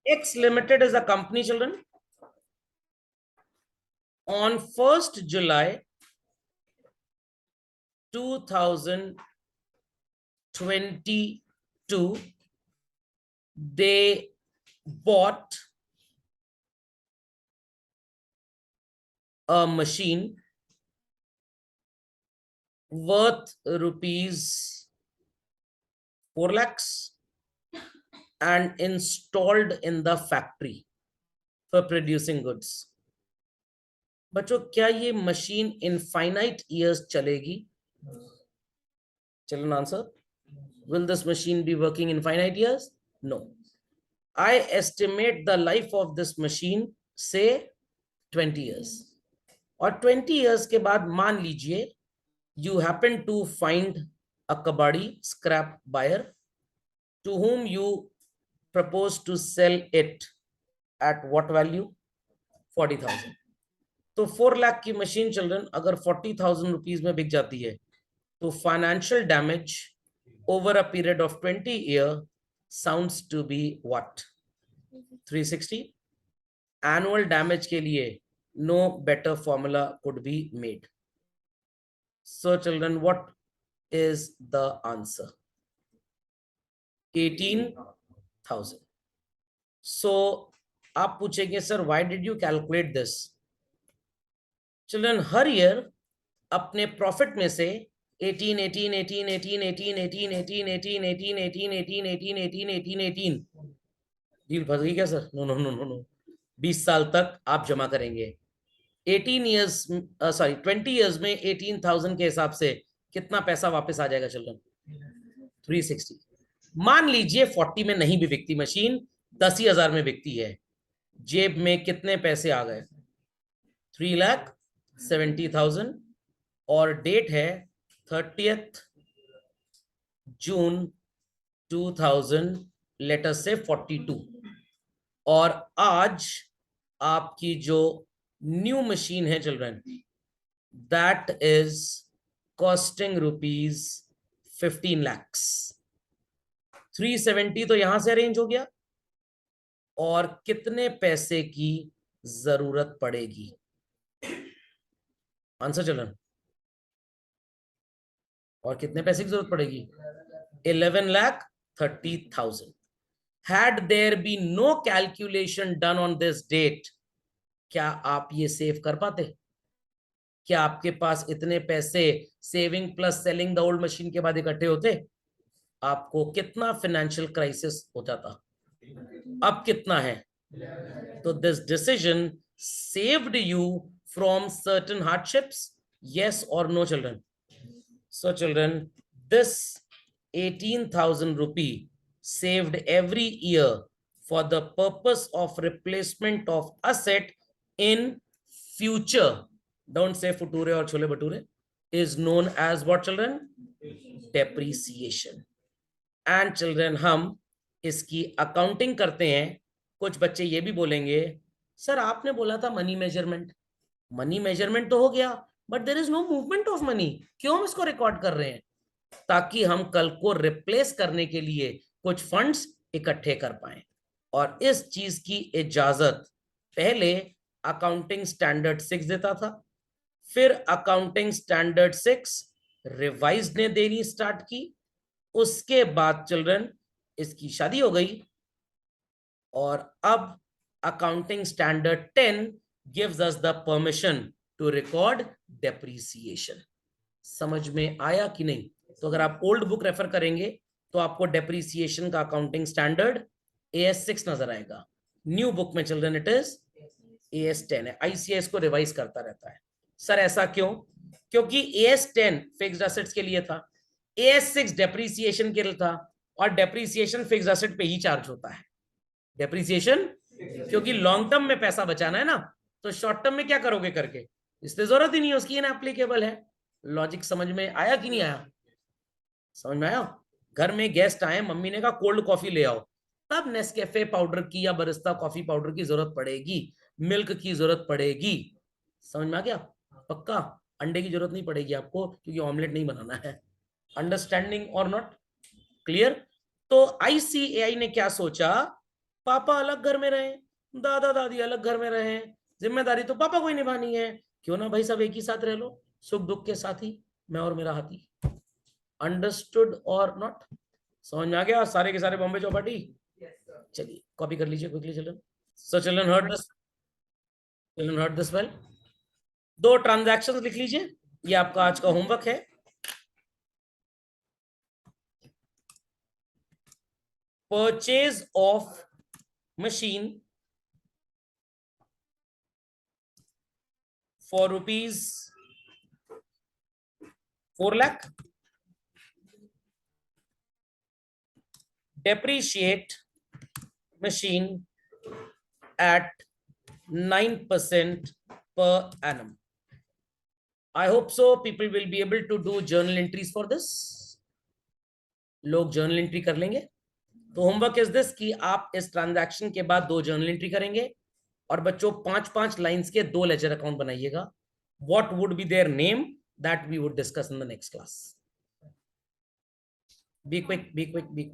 X Limited is a company, children. On 1st July 2022, they bought a machine worth rupees 4 lakhs and installed in the factory for producing goods. बच्चों, क्या ये machine infinite years चलेगी? Children, answer. Will this machine be working infinite years? No. I estimate the life of this machine, say 20 years. और 20 years के बाद मान लीजिए you happen to find a kabadi scrap buyer to whom you propose to sell it at what value? 40,000. तो 4 लाख की machine, children, अगर 40,000 rupees में बिक जाती है तो financial damage over a period of 20 years sounds to be what? 360. Annual damage के लिए no better formula could be made. So children, what is the answer? 18,000. So आप पूछेंगे sir why did you calculate this? Children, her year अपने profit में से 18, 18, 18, 18, 18, 18, 18, 18, 18, 18, 18, 18, 18, 18, 18, deal फंस गई क्या sir? No no no no no, 20 साल तक आप जमा करेंगे। 18 ईयर्स, सॉरी 20 ईयर्स में 18,000 के हिसाब से कितना पैसा वापस आ जाएगा चिल्ड्रन? 360। मान लीजिए 40 में नहीं भी बिकती मशीन, 10,000 में बिकती है, जेब में कितने पैसे आ गए? 3,70,000। और डेट है 30th जून 2000, लेटर से 42। और आज आपकी जो न्यू मशीन है children, that is costing rupees 15 lakhs। 370 तो यहां से अरेंज हो गया, और कितने पैसे की जरूरत पड़ेगी? आंसर चिल्ड्रन, और कितने पैसे की जरूरत पड़ेगी? 11,30,000। Had there been no calculation done on this date, क्या आप ये सेव कर पाते? क्या आपके पास इतने पैसे saving plus selling the old machine के बाद इकट्ठे होते? आपको कितना फाइनेंशियल क्राइसिस हो जाता? अब कितना है? तो this decision saved you from certain hardships, yes or no children? So children, this 18,000 rupee saved every year for the purpose of replacement of asset in future, don't say future or chole bhature, is known as what children? Depreciation. And children, हम इसकी accounting करते हैं। कुछ बच्चे ये भी बोलेंगे sir आपने बोला था मनी मेजरमेंट, मनी मेजरमेंट तो हो गया but there is no movement of money, क्यों हम इसको रिकॉर्ड कर रहे हैं? ताकि हम कल को रिप्लेस करने के लिए कुछ फंड्स इकट्ठे कर पाए। और इस चीज की इजाजत पहले अकाउंटिंग स्टैंडर्ड 6 देता था, फिर अकाउंटिंग स्टैंडर्ड 6 रिवाइज ने देनी स्टार्ट की, उसके बाद चिल्ड्रन इसकी शादी हो गई, और अब accounting standard 10 gives us the permission to record depreciation. समझ में आया कि नहीं? तो अगर आप ओल्ड बुक रेफर करेंगे तो आपको डेप्रीसिएशन का अकाउंटिंग स्टैंडर्ड AS6 नजर आएगा। न्यू बुक में चिल्ड्रन इट इज AS10 है। ICAI को रिवाइज करता रहता है। सर ऐसा क्यों? क्योंकि AS10 फिक्स्ड एसेट्स के लिए था, AS6 डेप्रीसिएशन के लिए था, और डेप्रीसिएशन फिक्स्ड एसेट पे ही चार्ज होता है। डेप्रीसिएशन क्योंकि लॉन्ग टर्म में पैसा बचाना है ना, तो शॉर्ट टर्म में क्या करोगे करके, इससे जरूरत ही नहीं है, उसकी इनएप्लीकेबल है। लॉजिक समझ में आया कि नहीं आया? समझ में आया? घर में गेस्ट आए, मम्मी ने कहा कोल्ड कॉफी ले आओ, तब नेस्कैफे पाउडर की या बरिस्ता कॉफी पाउडर की जरूरत पड़ेगी, मिल्क की जरूरत पड़ेगी। समझ में आ गया? पक्का? अंडे की जरूरत नहीं पड़ेगी आपको, क्योंकि ऑमलेट नहीं बनाना है। अंडरस्टैंडिंग और नॉट? क्लियर? तो ICAI ने क्या सोचा पापा अलग घर में रहे, दादा दादी अलग घर में रहे, जिम्मेदारी तो पापा को ही निभानी है, क्यों ना भाई सब एक ही साथ रह लो, सुख दुख के साथी, मैं और मेरा हाथी। अंडरस्टूड और नॉट? समझ में आ गया सारे के सारे बॉम्बे चौपाटी? चलिए कॉपी कर लीजिए quickly children. So children heard this, children heard this well. दो ट्रांजैक्शंस लिख लीजिए, ये आपका आज का होमवर्क है। Purchase of machine for rupees 4 lakh, depreciate machine at 9% per annum. I hope so people will be able to do journal entries for this. लोग journal entry कर लेंगे। तो होमवर्क इज दिस कि आप इस ट्रांजैक्शन के बाद 2 जर्नल एंट्री करेंगे और बच्चों 5-5 लाइंस के 2 लेजर अकाउंट बनाइएगा। What would be their name, that we would discuss in the next class. Be quick, be quick, be quick.